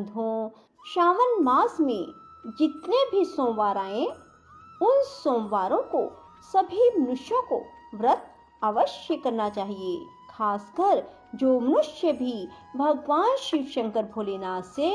बंधुओं, श्रावण मास में जितने भी सोमवार आए, उन सोमवारों को सभी मनुष्यों को व्रत अवश्य करना चाहिए। खासकर जो मनुष्य भी भगवान शिव शंकर भोलेनाथ से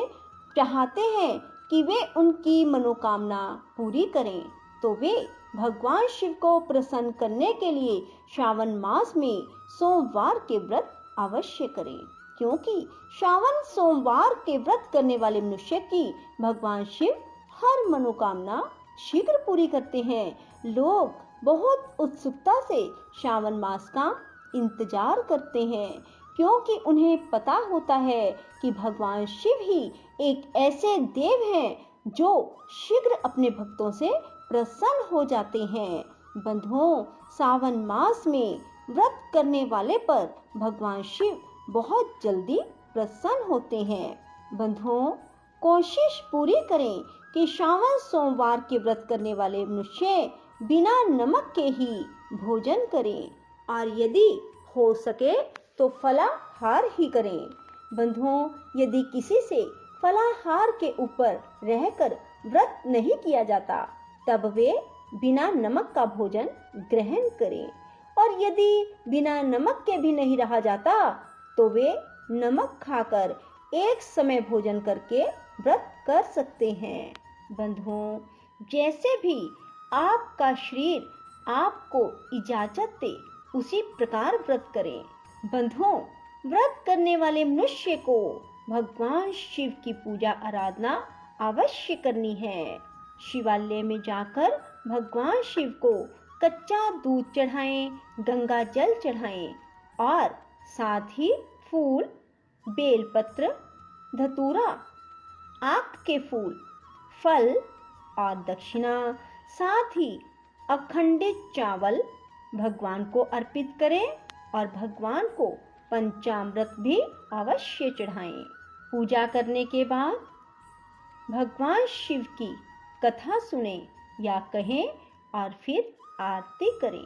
चाहते हैं कि वे उनकी मनोकामना पूरी करें, तो वे भगवान शिव को प्रसन्न करने के लिए श्रावण मास में सोमवार के व्रत अवश्य करें। क्योंकि श्रावण सोमवार के व्रत करने वाले मनुष्य की भगवान शिव हर मनोकामना शीघ्र पूरी करते हैं। लोग बहुत उत्सुकता से श्रावण मास का इंतजार करते हैं, क्योंकि उन्हें पता होता है कि भगवान शिव ही एक ऐसे देव हैं जो शीघ्र अपने भक्तों से प्रसन्न हो जाते हैं। बंधुओं, सावन मास में व्रत करने वाले पर भगवान शिव बहुत जल्दी प्रसन्न होते हैं। बंधुओं, कोशिश पूरी करें कि श्रावण सोमवार के व्रत करने वाले मनुष्य बिना नमक के ही भोजन करें, और यदि हो सके तो फलाहार ही करें। बंधुओं, यदि किसी से फलाहार के ऊपर रहकर व्रत नहीं किया जाता, तब वे बिना नमक का भोजन ग्रहण करें, और यदि बिना नमक के भी नहीं रहा जाता तो वे नमक खाकर एक समय भोजन करके व्रत कर सकते हैं। बंधुओं, जैसे भी आपका शरीर आपको इजाजत दे, उसी प्रकार व्रत करें। बंधुओं, व्रत करने वाले मनुष्य को भगवान शिव की पूजा आराधना अवश्य करनी है। शिवालय में जाकर भगवान शिव को कच्चा दूध चढ़ाएं, गंगा जल चढ़ाएं, और साथ ही फूल, बेलपत्र, धतूरा, आक के फूल, फल और दक्षिणा, साथ ही अखंडित चावल भगवान को अर्पित करें, और भगवान को पंचामृत भी अवश्य चढ़ाएं। पूजा करने के बाद भगवान शिव की कथा सुने या कहें, और फिर आरती करें।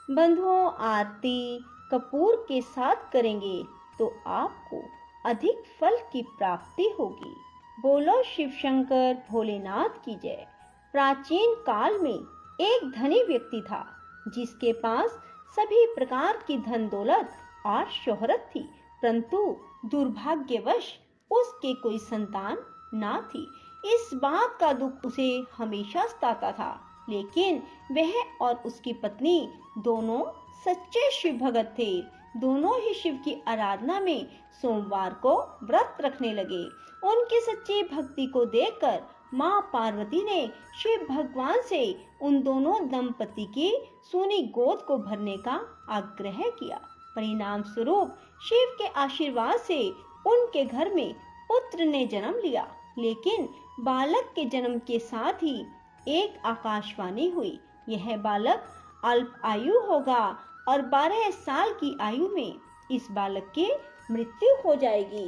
बंधुओं, आरती कपूर के साथ करेंगे तो आपको अधिक फल की प्राप्ति होगी। बोलो शिव शंकर भोलेनाथ की जय। प्राचीन काल में एक धनी व्यक्ति था, जिसके पास सभी प्रकार की धन दौलत और शोहरत थी, परंतु दुर्भाग्यवश उसके कोई संतान ना थी। इस बात का दुख उसे हमेशा सताता था, लेकिन वह और उसकी पत्नी दोनों सच्चे शिव भक्त थे। दोनों ही शिव की आराधना में सोमवार को व्रत रखने लगे। उनकी सच्ची भक्ति को देखकर माँ पार्वती ने शिव भगवान से उन दोनों दंपति की सूनी गोद को भरने का आग्रह किया। परिणाम स्वरूप शिव के आशीर्वाद से उनके घर में पुत्र ने जन्म लिया। लेकिन बालक के जन्म के साथ ही एक आकाशवाणी हुई, यह बालक अल्प आयु होगा और 12 साल की आयु में इस बालक की मृत्यु हो जाएगी।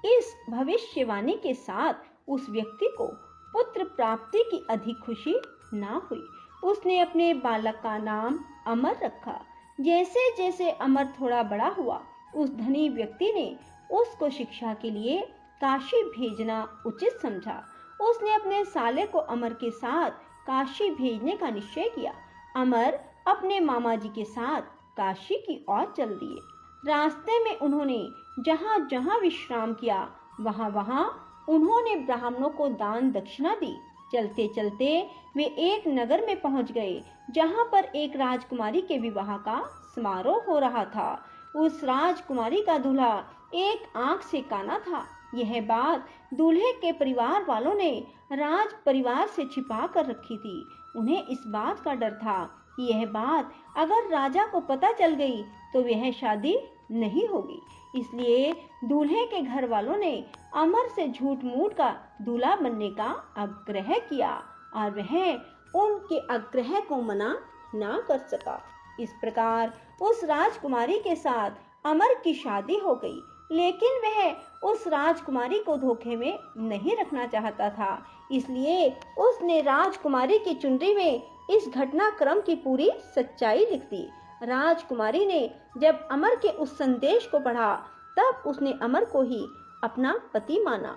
इस भविष्यवाणी के साथ उस व्यक्ति को पुत्र प्राप्ति की अधिक खुशी ना हुई। उसने अपने बालक का नाम अमर रखा। जैसे जैसे अमर थोड़ा बड़ा हुआ, उस धनी व्यक्ति ने उसको शिक्षा के लिए काशी भेजना उचित समझा। उसने अपने साले को अमर के साथ काशी भेजने का निश्चय किया। अमर अपने मामा जी के साथ काशी की ओर चल दिए। रास्ते में उन्होंने जहाँ जहाँ विश्राम किया, वहाँ वहाँ उन्होंने ब्राह्मणों को दान दक्षिणा दी। चलते चलते वे एक नगर में पहुँच गए, जहाँ पर एक राजकुमारी के विवाह का समारोह हो रहा था। उस राजकुमारी का दूल्हा एक आंख से काना था। यह बात दूल्हे के परिवार वालों ने राज परिवार से छिपा कर रखी थी। उन्हें इस बात का डर था कि यह बात अगर राजा को पता चल गई तो वह शादी नहीं होगी। इसलिए दूल्हे के घर वालों ने अमर से झूठ मूठ का दूल्हा बनने का आग्रह किया, और वह उनके आग्रह को मना ना कर सका। इस प्रकार उस राजकुमारी के साथ अमर की शादी हो गई। लेकिन वह उस राजकुमारी को धोखे में नहीं रखना चाहता था, इसलिए उसने राजकुमारी की चुनरी में इस घटनाक्रम की पूरी सच्चाई लिख दी। राजकुमारी ने जब अमर के उस संदेश को पढ़ा, तब उसने अमर को ही अपना पति माना।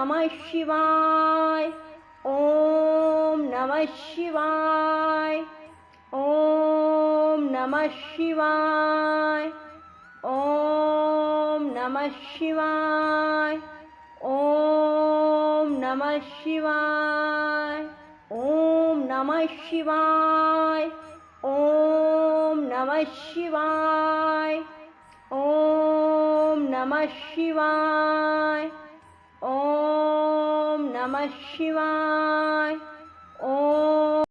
नमः शिवाय। ओम नमः शिवाय। ओम नमः शिवाय। ओम नमः शिवाय। ओम नमः शिवाय। ओम नमः शिवाय। ओम नमः शिवाय। ओम नमः शिवाय। ओम नमः शिवाय। ओम